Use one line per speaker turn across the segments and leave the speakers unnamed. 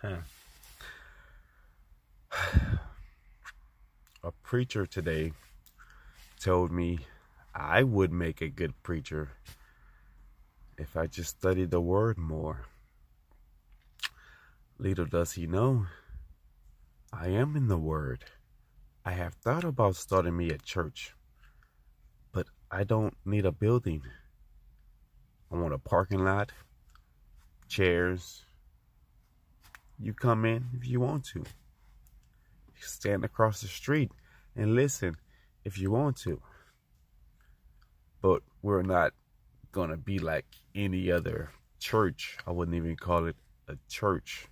Huh. A preacher today told me I would make a good preacher if I just studied the word more. Little does he know, I am in the word. I have thought about starting me a church, but I don't need a building. I want a parking lot, chairs. You come in if you want to. You stand across the street and listen if you want to. But we're not gonna be like any other church. I wouldn't even call it a church.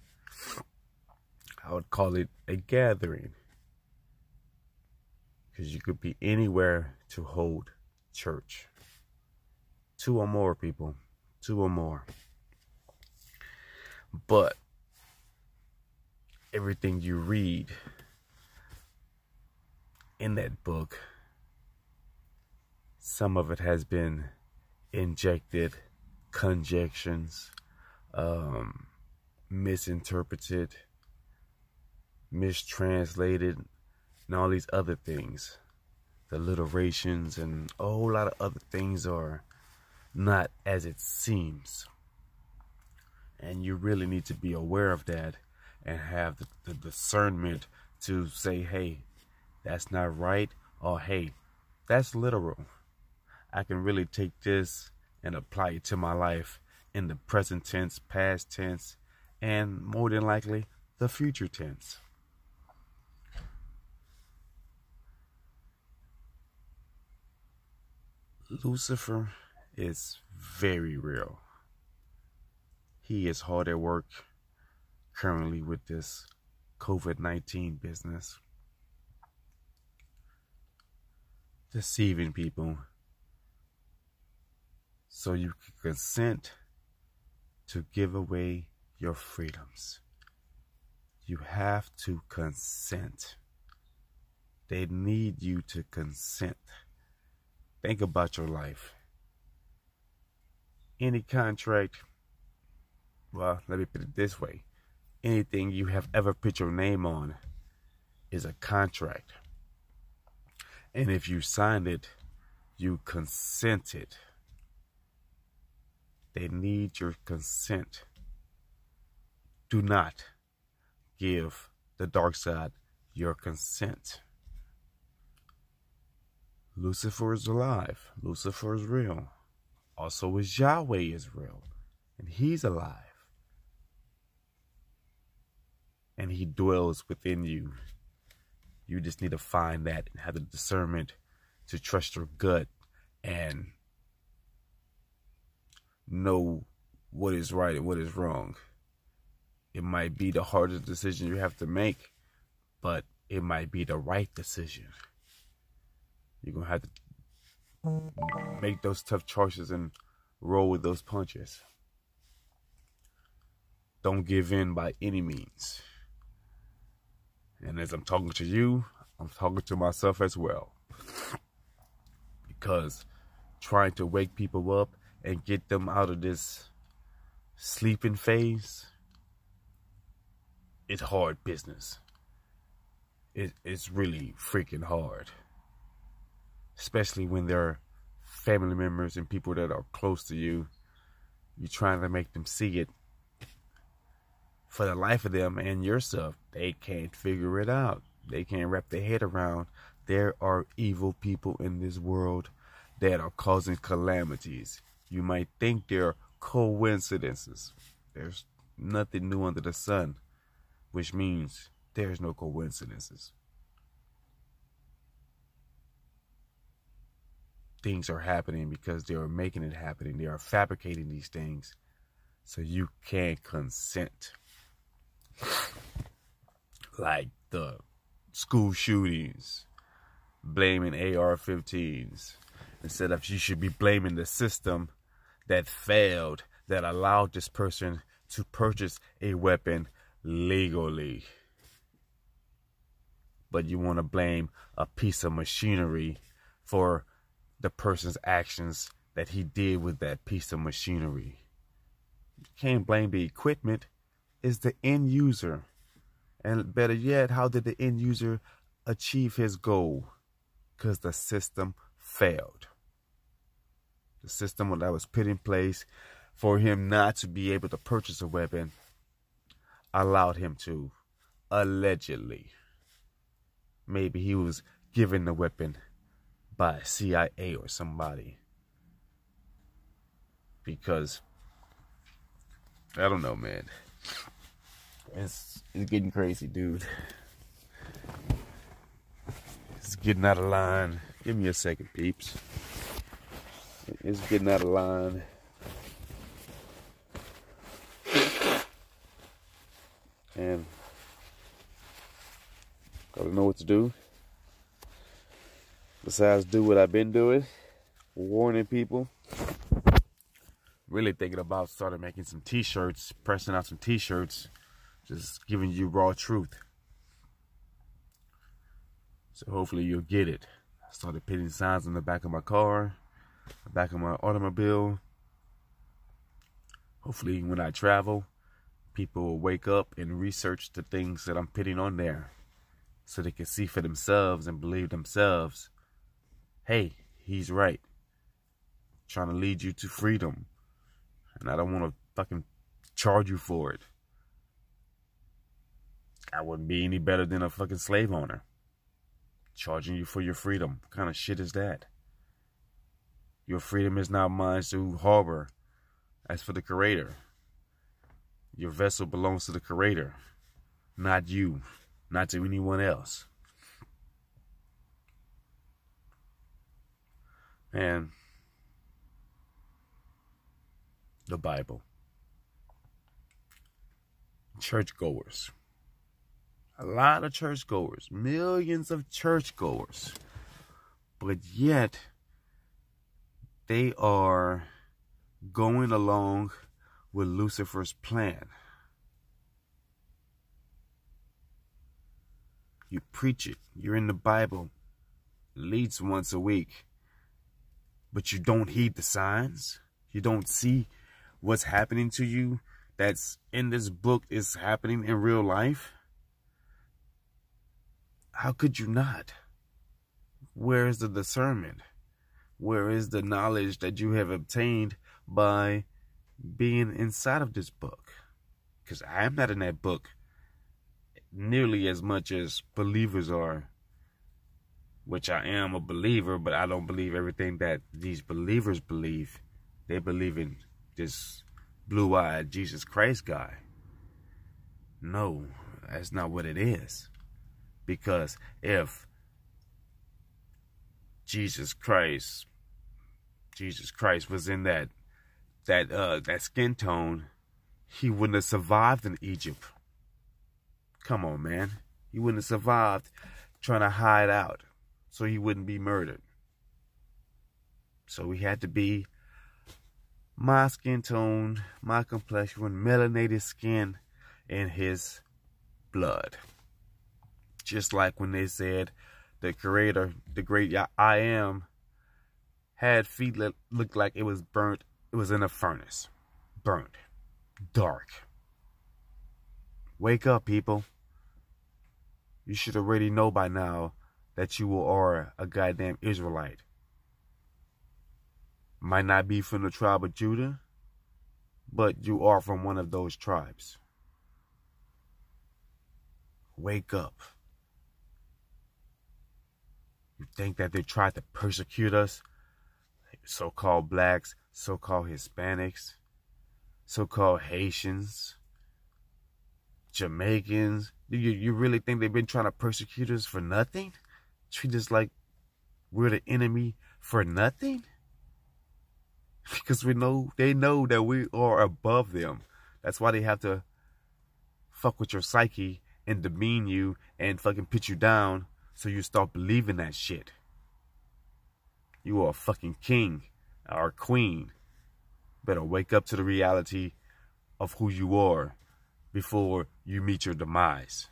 I would call it a gathering. Because you could be anywhere to hold church. 2 or more people. 2 or more. But everything you read in that book, some of it has been injected, conjections, misinterpreted, mistranslated, and all these other things. The alliterations and a whole lot of other things are not as it seems. And you really need to be aware of that and have the discernment to say, hey, that's not right, or hey, that's literal. I can really take this and apply it to my life in the present tense, past tense, and more than likely, the future tense. Lucifer is very real. He is hard at work currently with this COVID-19 business, deceiving people so you can consent to give away your freedoms. You have to consent. They need you to consent. Think about your life. Any contract, well, let me put it this way. Anything you have ever put your name on is a contract. And if you signed it, you consented. They need your consent. Do not give the dark side your consent. Lucifer is alive. Lucifer is real. Also, is Yahweh is real. And he's alive. And he dwells within you. You just need to find that and have the discernment to trust your gut and know what is right and what is wrong. It might be the hardest decision you have to make, but it might be the right decision. You're going to have to make those tough choices and roll with those punches. Don't give in by any means. And as I'm talking to you, I'm talking to myself as well. Because trying to wake people up and get them out of this sleeping phase, it's hard business. It's really freaking hard. Especially when they're family members and people that are close to you. You're trying to make them see it. For the life of them and yourself, they can't figure it out. They can't wrap their head around. There are evil people in this world that are causing calamities. You might think they're coincidences. There's nothing new under the sun, which means there's no coincidences. Things are happening because they are making it happen. They are fabricating these things so you can't consent. Like the school shootings, blaming AR-15s. Instead of, you should be blaming the system that failed, that allowed this person to purchase a weapon legally. But you want to blame a piece of machinery for the person's actions that he did with that piece of machinery. You can't blame the equipment. is the end user. And better yet, how did the end user achieve his goal? Because the system failed. The system that was put in place for him not to be able to purchase a weapon allowed him to, allegedly. Maybe he was given the weapon by CIA or somebody. Because, I don't know, man. It's getting crazy, dude. It's getting out of line. Give me a second, peeps. It's getting out of line. And gotta know what to do. Besides do what I've been doing, warning people. Really thinking about starting making some t-shirts, pressing out some t-shirts, just giving you raw truth. So hopefully you'll get it. I started putting signs on the back of my car, the back of my automobile. Hopefully when I travel, people will wake up and research the things that I'm putting on there so they can see for themselves and believe themselves. Hey, he's right. Trying to lead you to freedom. And I don't want to fucking charge you for it. I wouldn't be any better than a fucking slave owner. Charging you for your freedom. What kind of shit is that? Your freedom is not mine to harbor. As for the Creator, your vessel belongs to the Creator, not you, not to anyone else. And the Bible. Churchgoers. A lot of churchgoers. Millions of churchgoers. But yet, they are going along with Lucifer's plan. You preach it. You're in the Bible at least once a week. But you don't heed the signs. You don't see what's happening to you that's in this book is happening in real life. How could you not? Where is the discernment? Where is the knowledge that you have obtained by being inside of this book? Because I am not in that book nearly as much as believers are. Which I am a believer, but I don't believe everything that these believers believe. They believe in this blue-eyed Jesus Christ guy. No, that's not what it is. Because if Jesus Christ was in that skin tone, he wouldn't have survived in Egypt. Come on, man. He wouldn't have survived trying to hide out so he wouldn't be murdered. So he had to be my skin tone, my complexion, melanated skin in his blood. Just like when they said the Creator, the great I Am, had feet that looked like it was burnt. It was in a furnace. Burnt. Dark. Wake up, people. You should already know by now that you are a goddamn Israelite. Might not be from the tribe of Judah, but you are from one of those tribes. Wake up. You think that they tried to persecute us? So-called blacks, so-called Hispanics, so-called Haitians, Jamaicans. You really think they've been trying to persecute us for nothing? Treat us like we're the enemy for nothing? Because they know that we are above them. That's why they have to fuck with your psyche and demean you and fucking put you down so you start believing that shit. You are a fucking king or queen. Better wake up to the reality of who you are before you meet your demise.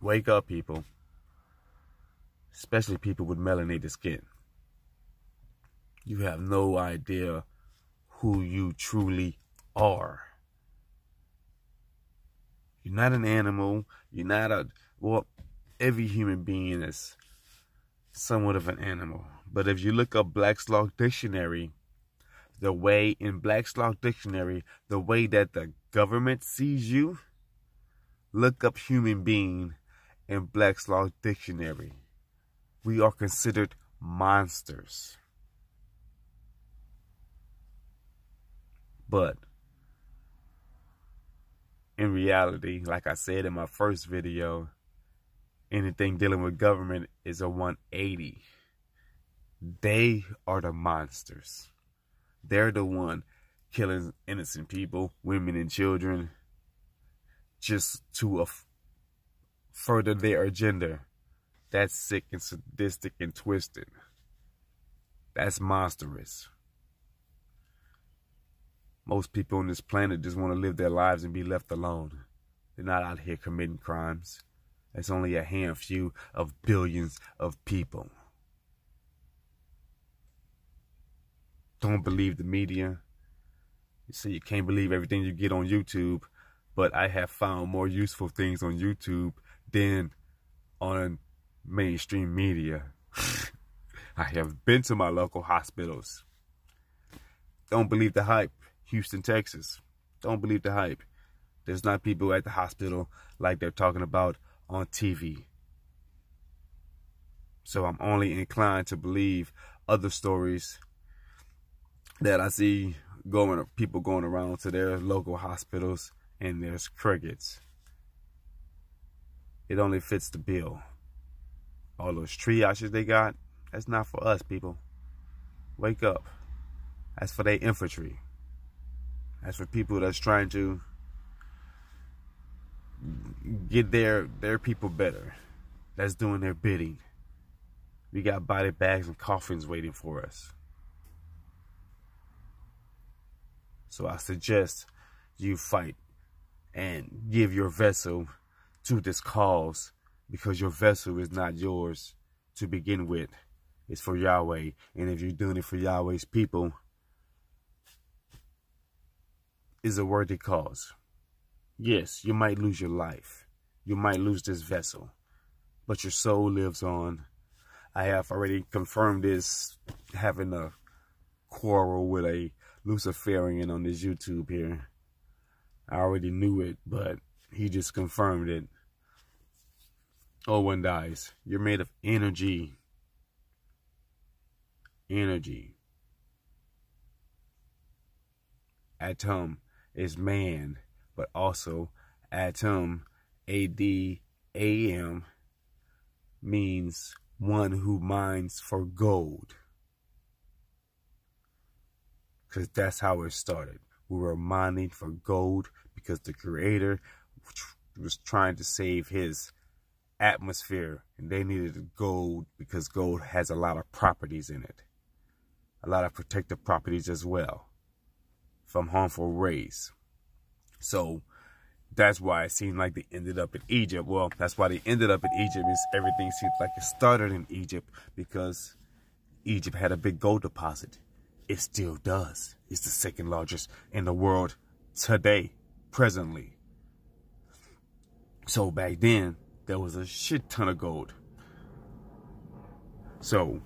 Wake up, people. Especially people with melanated skin. You have no idea who you truly are. You're not an animal. You're not well, every human being is somewhat of an animal. But if you look up Black's Law Dictionary, the way that the government sees you, look up human being in Black's Law Dictionary. We are considered monsters. But in reality, like I said in my first video, anything dealing with government is a 180. They are the monsters. They're the one killing innocent people, women and children, just to further their agenda. That's sick and sadistic and twisted. That's monstrous. Most people on this planet just want to live their lives and be left alone. They're not out here committing crimes. It's only a handful of billions of people. Don't believe the media. You say you can't believe everything you get on YouTube, but I have found more useful things on YouTube than on mainstream media. I have been to my local hospitals. Don't believe the hype. Houston, Texas. Don't believe the hype. There's not people at the hospital like they're talking about on TV. So I'm only inclined to believe other stories that I see people going around to their local hospitals and there's crickets. It only fits the bill. All those triages they got, that's not for us, people. Wake up. That's for their infantry. That's for people that's trying to get their people better. That's doing their bidding. We got body bags and coffins waiting for us. So I suggest you fight and give your vessel to this cause, because your vessel is not yours to begin with. It's for Yahweh. And if you're doing it for Yahweh's people, it's a worthy cause. Yes, you might lose your life. You might lose this vessel, but your soul lives on. I have already confirmed this, having a quarrel with a Luciferian on this YouTube here. I already knew it, but he just confirmed it. Oh, one dies. You're made of energy. Energy. Atom is man, but also atom, A-D-A-M, means one who mines for gold. Because that's how it started. We were mining for gold because the Creator was trying to save his atmosphere, and they needed gold because gold has a lot of properties in it. A lot of protective properties as well from harmful rays. So that's why it seemed like they ended up in Egypt. Well, that's why they ended up in Egypt. Is everything seems like it started in Egypt because Egypt had a big gold deposit. It still does. It's the second largest in the world today, presently. So back then, there was a shit ton of gold. So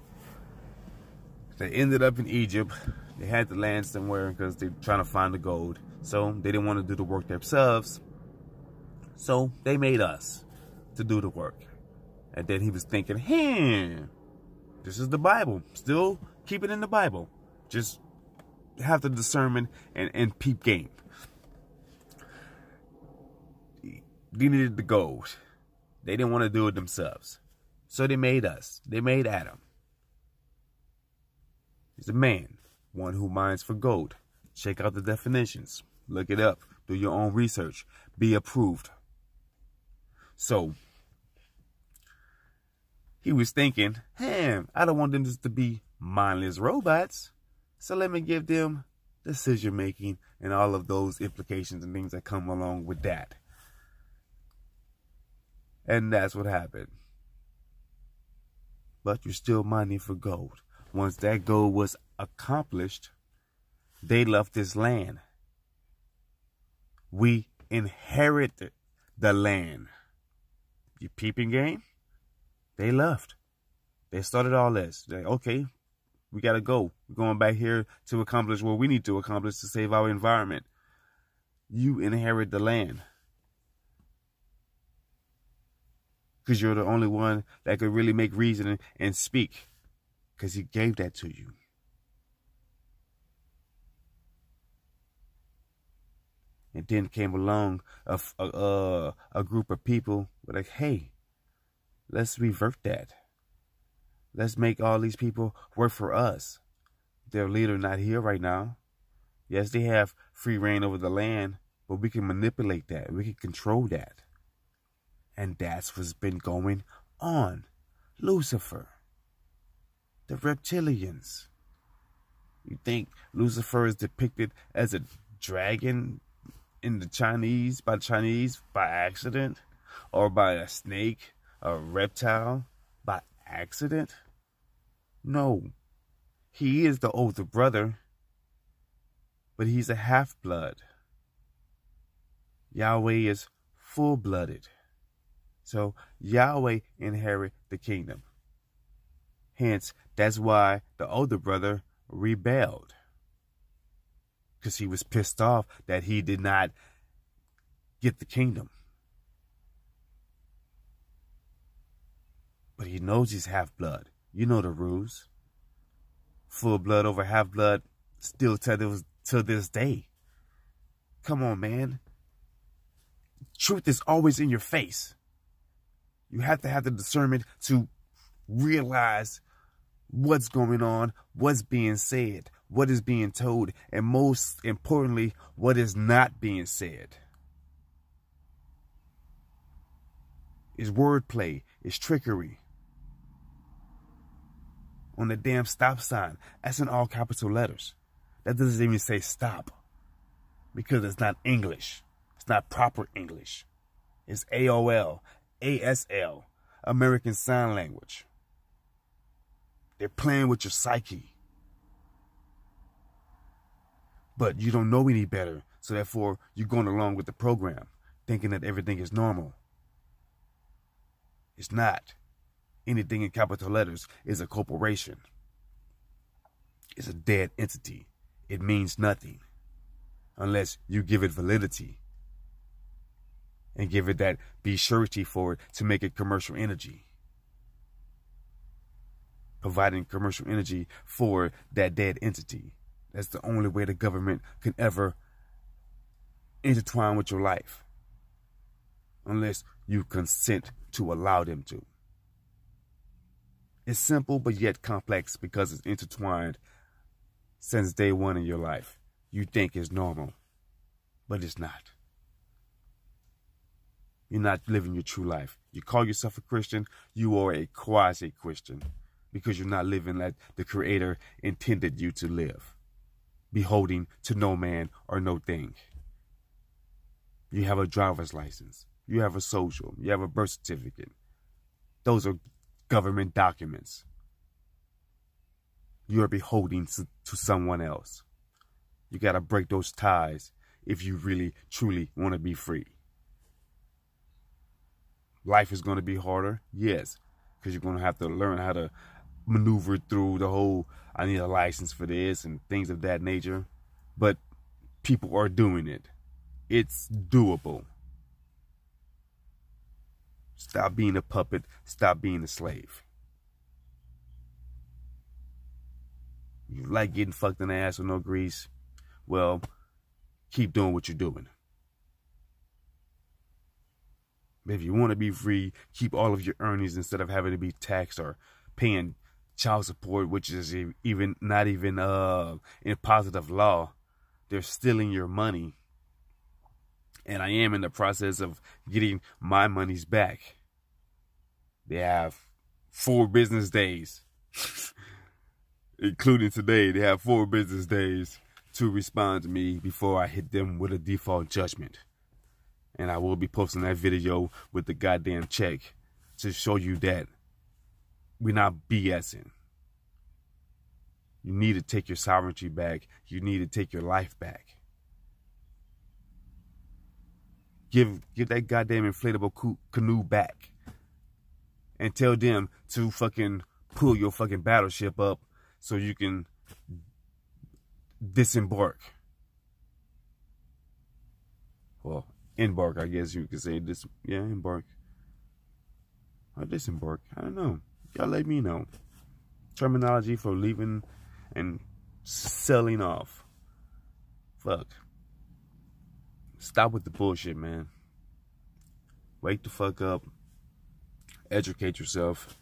they ended up in Egypt. They had to land somewhere because they're trying to find the gold. So they didn't want to do the work themselves. So they made us to do the work. And then he was thinking, hey, this is the Bible. Still keep it in the Bible. Just have the discernment and peep game. They needed the gold. They didn't want to do it themselves. So they made us. They made Adam. He's a man, one who mines for gold. Check out the definitions. Look it up. Do your own research. Be approved. So he was thinking, hey, I don't want them just to be mindless robots. So let me give them decision making and all of those implications and things that come along with that. And that's what happened. But you're still mining for gold. Once that gold was accomplished, they left this land. We inherited the land. You peeping game? They left. They started all this. Like, okay, we got to go. We're going back here to accomplish what we need to accomplish to save our environment. You inherit the land. Because you're the only one that could really make reason and speak. Because he gave that to you. And then came along a group of people were like, hey, let's revert that. Let's make all these people work for us. Their leader not here right now. Yes, they have free reign over the land, but we can manipulate that. We can control that. And that's what's been going on. Lucifer. The reptilians. You think Lucifer is depicted as a dragon in the Chinese, by accident? Or by a snake, a reptile, by accident? No. He is the older brother, but he's a half-blood. Yahweh is full-blooded. So Yahweh inherit the kingdom. Hence, that's why the older brother rebelled. Because he was pissed off that he did not get the kingdom. But he knows he's half-blood. You know the rules. Full blood over half-blood still till this day. Come on, man. Truth is always in your face. You have to have the discernment to realize what's going on, what's being said, what is being told, and most importantly, what is not being said. It's wordplay, it's trickery. On the damn stop sign, that's in all capital letters. That doesn't even say stop, because it's not English. It's not proper English. It's AOL, ASL, American Sign Language. They're playing with your psyche. But you don't know any better, so therefore you're going along with the program, thinking that everything is normal. It's not. Anything in capital letters is a corporation. It's a dead entity. It means nothing unless you give it validity and give it that be surety for it to make it commercial energy. Providing commercial energy for that dead entity. That's the only way the government can ever intertwine with your life. Unless you consent to allow them to. It's simple but yet complex because it's intertwined since day one in your life. You think it's normal, but it's not. You're not living your true life. You call yourself a Christian, you are a quasi-Christian because you're not living like the Creator intended you to live, beholding to no man or no thing. You have a driver's license. You have a social. You have a birth certificate. Those are government documents. You are beholding to someone else. You got to break those ties if you really, truly want to be free. Life is going to be harder, yes, because you're going to have to learn how to maneuver through the whole, I need a license for this and things of that nature. But people are doing it. It's doable. Stop being a puppet. Stop being a slave. You like getting fucked in the ass with no grease? Well, keep doing what you're doing. If you want to be free, keep all of your earnings instead of having to be taxed or paying child support, which is not even in positive law. They're stealing your money. And I am in the process of getting my monies back. They have 4 business days, including today. They have 4 business days to respond to me before I hit them with a default judgment. And I will be posting that video with the goddamn check to show you that we're not BSing. You need to take your sovereignty back. You need to take your life back. Give that goddamn inflatable canoe back. And tell them to fucking pull your fucking battleship up so you can disembark. Well, embark, I guess you could say. Embark. Or disembark. I don't know. Y'all let me know. Terminology for leaving and selling off. Fuck. Stop with the bullshit, man. Wake the fuck up. Educate yourself.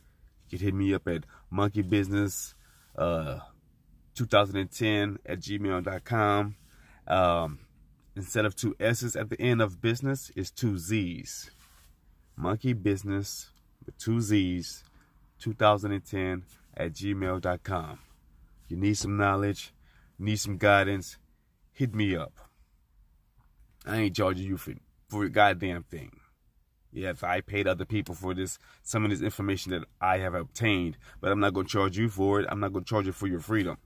You can hit me up at monkeybusiness2010@gmail.com. Instead of 2 S's at the end of business, it's 2 Z's. Monkey Business with 2 Z's 2010@gmail.com. You need some knowledge, need some guidance, hit me up. I ain't charging you for a goddamn thing. Yes, I paid other people for some of this information that I have obtained, but I'm not going to charge you for it. I'm not going to charge you for your freedom.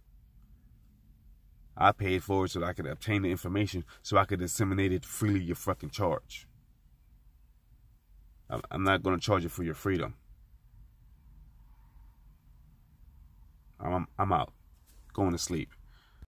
I paid for it so that I could obtain the information so I could disseminate it freely, your fucking charge. I'm not going to charge you for your freedom. I'm out. Going to sleep.